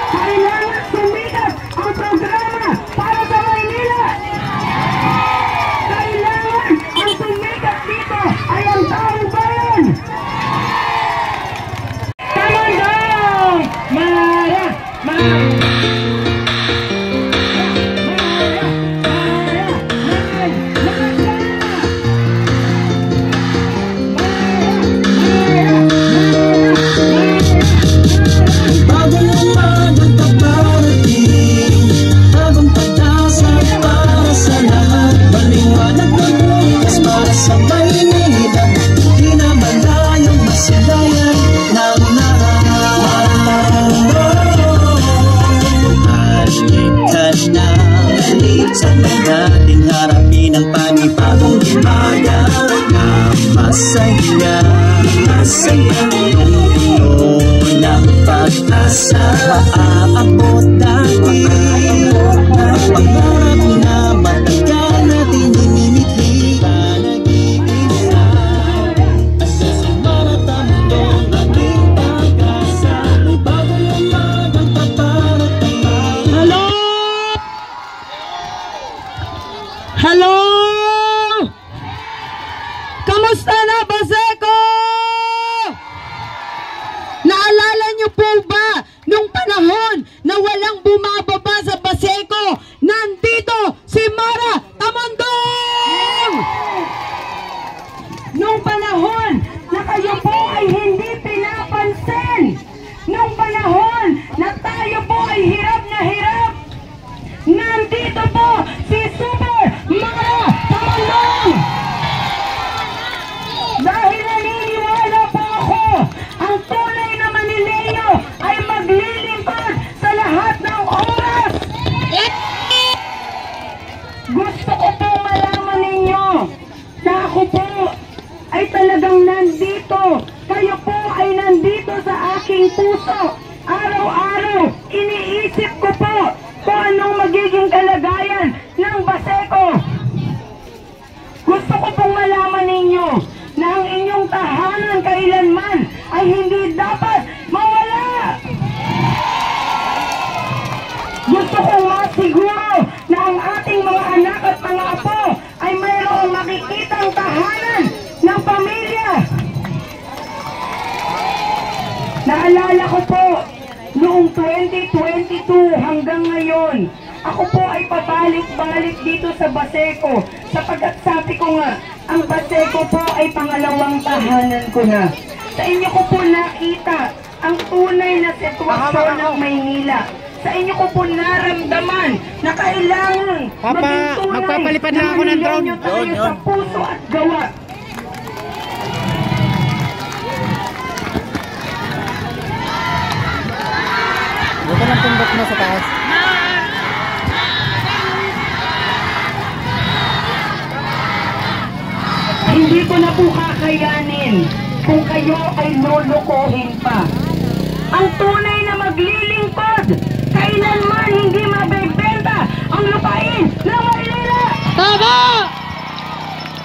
Kailangan sumikat ang programa para sa Maynila. Kailangan ang sumikat dito ay ang taong bayan. Tamandong! Mara! Mara! Natin harapin ang panibagong himaya na masaya, masaya puno ng pag-asa. Maaabot natin ang pangarap na matagal natin hinimiti. Nag-iisa at sa simaratamdong ating pag-asa. May bagong umagang paparating. Hello! Hello! Kamusta na, Baseco? Naalala niyo po ba nung panahon na walang bumababa sa Baseco? Nandito si Mara Tamandong! Nung panahon na kayo po ay hindi pinapansin, nung panahon na tayo po ay hirap na hirap, nandito po si Super Mara Tamandong! Dahil naniniwala po ako, ang tunay na Manileño ay maglilingkod sa lahat ng oras. Gusto ko po malaman ninyo na ako po ay talagang nandito. Kayo po ay nandito sa aking puso. Araw-araw, iniisip ko po kung anong magiging kalagayan ng Baseco. Gusto ko pong malaman ninyo na ang inyong tahanan kailanman ay hindi dapat mawala. Gusto kong masiguro na ang ating mga anak at mga apo ay mayroong makikitang tahanan ng pamilya. Naalala ko po, noong 2022 hanggang ngayon, ako po ay pabalik-balik dito sa Baseco sapagkat sabi ko nga, ang Baseco po ay pangalawang tahanan ko na. Sa inyo ko po nakita ang tunay na sitwasyon ng Maynila. Sa inyo ko po naramdaman na kailangan maging tunay magpapalipad lang ako ng drone. Tayo sa puso at gawa. Buka ng pundok mo sa taas. Hindi ko na po kakayanin kung kayo ay lolokohin pa. Ang tunay na maglilingkod, kailanman hindi mabibenta ang lupain ng Maynila. Tama!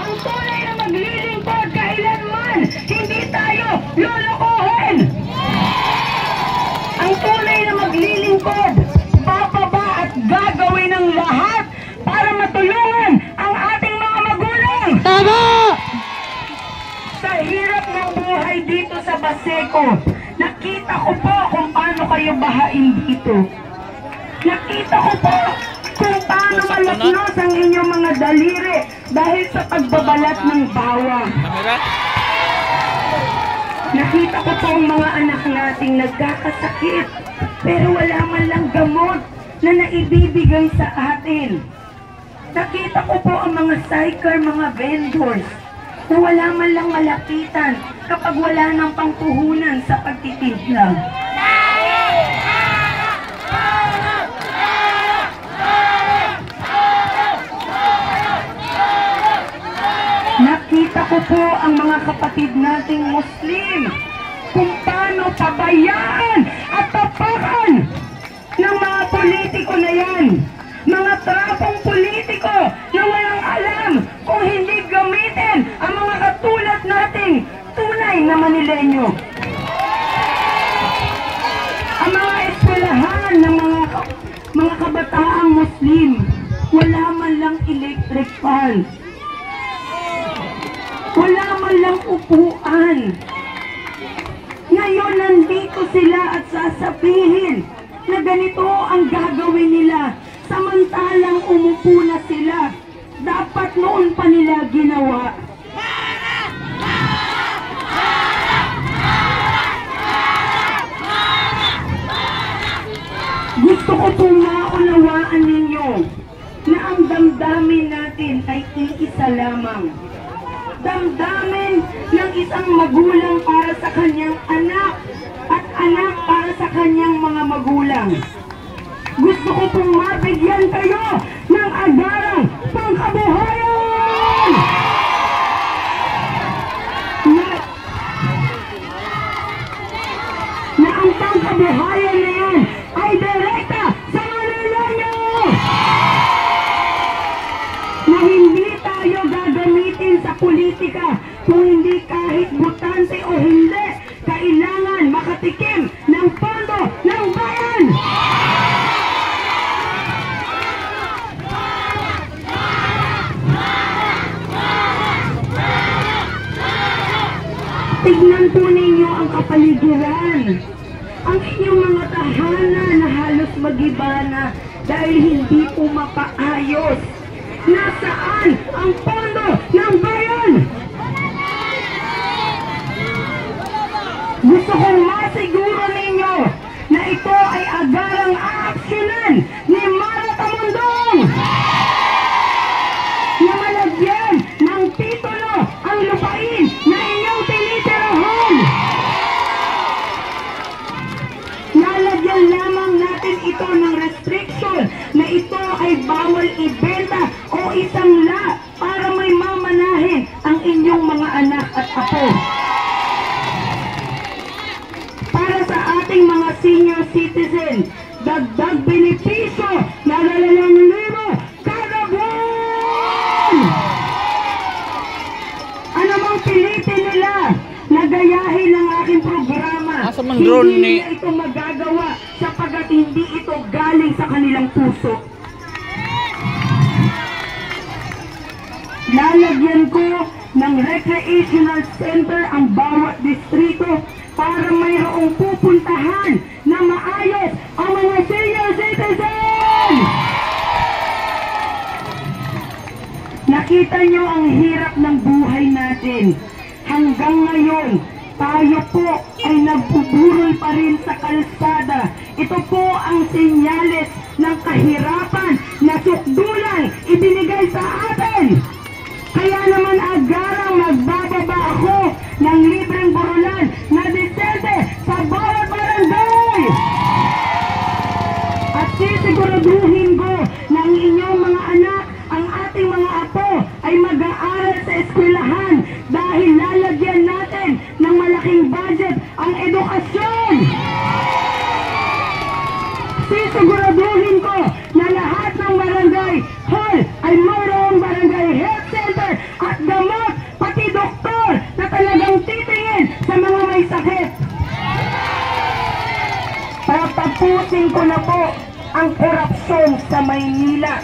Ang tunay na maglilingkod, kailanman hindi tayo lolokohin. Ang tunay na maglilingkod, bababa at gagawin ang lahat para matulungan ang ating mga magulang. Tama! Sa hirap ng buhay dito sa Baseco, nakita ko po kung paano kayo bahain dito. Nakita ko po kung paano malapnos ang inyong mga daliri dahil sa pagbabalat ng bawang. Nakita ko po ang mga anak nating nagkakasakit, pero wala man lang gamot na naibibigay sa atin. Nakita ko po ang mga psycher, mga vendors, na wala man lang malapitan kapag wala ng pangpuhunan sa pagtitimpla. Nakita ko po ang mga kapatid nating Muslim kung paano pabayaan at tapakan ng mga politiko na yan. Mga trapong politiko na walang alam kung hindi gamitin ang mga katulad nating tunay na Manileño. Ang mga kabataang Muslim, wala man lang electric fan. Wala man lang upuan. Ngayon nandito sila at sasabihin na ganito ang gagawin nila. Samantalang umupo na sila. Dapat noon pa nila ginawa. Gusto ko pong maunawaan ninyo na ang damdamin natin ay iisa lamang. Damdamin ng isang magulang para sa kanyang anak at anak para sa kanyang mga magulang. Gusto ko pong mabigyan kayo ng agarang pangkabuhayan! Na ang pangkabuhayan na yan ay direkta sa Manileño! Na hindi tayo gagamitin sa politika kung hindi kahit butante o hindi, kailangan makatikim ng pondo ng bayan! Tignan po ninyo ang kapaligiran. Ang inyong mga tahanan na halos mag-iba na dahil hindi po mapaayos. Nasaan ang pondo ng bayan? Gusto kong masiguro ninyo na ito ay agarang aaksyonan ni Mara Tamundong na malagyan ng titulo ang lupain na inyong tinitirahan. Lalagyan lamang natin ito ng restriction na ito ay bawal ibenta o isangla para may mamanahin ang inyong mga anak at apo. Para sa ating mga senior citizen, dagdag benepisyo na 2,000 kada buwan! Ano mang pilitin nila na gayahin ang aking programa, hindi nila ito magagawa sapagkat hindi ito galing sa kanilang puso. Lalagyan ko ng recreational center ang bawat distrito para mayroong pupuntahan na maayos ang mga senior citizen! Nakita nyo ang hirap ng buhay natin. Hanggang ngayon, tayo po ay nagpuburol pa rin sa kalsada. Ito po ang senyales ng kahirapan na sukdulan ibinigay sa atin. Kaya naman agarang magbababa ako ng libreng burulan na disente sa bawat barangay. At sisiguraduhin ko na ang inyong mga anak, ang ating mga apo ay mag-aaral sa eskwelahan dahil lalagyan natin ng malaking budget ang edukasyon. Sisiguraduhin ko na lahat ng barangay hall ay mayroong barangay health center at gamot, pati doktor na talagang titingin sa mga may sakit. Tatapusin ko na po ang korupsyon sa Maynila.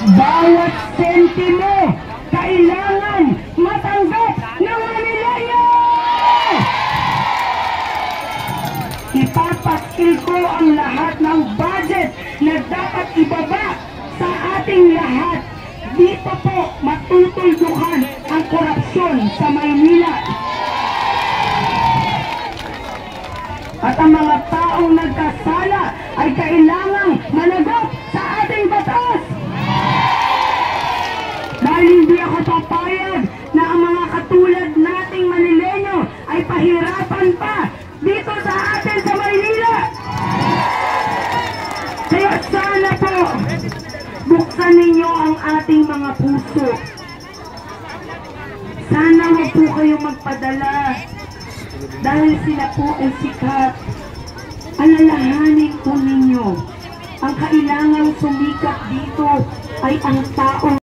Bawat sentimo kailangan matanggap ng Manileño! Ipapaskil ko ang lahat ng budget na dapat ibaba sa ating lahat. Dito po matutuldukan ang korupsyon sa Maynila. At ang mga taong nagkasala ay kailangang managot sa ating batas. Dahil hindi ako papayag na ang mga katulad nating Manileño ay pahirapan pa dito sa atin sa Maynila. Kaya sana po, buksan ninyo ang ating mga puso. Sana wag po kayong magpadala dahil sila po ay sikat. Alalahanin po ninyo ang kailangang sumikat dito ay ang taong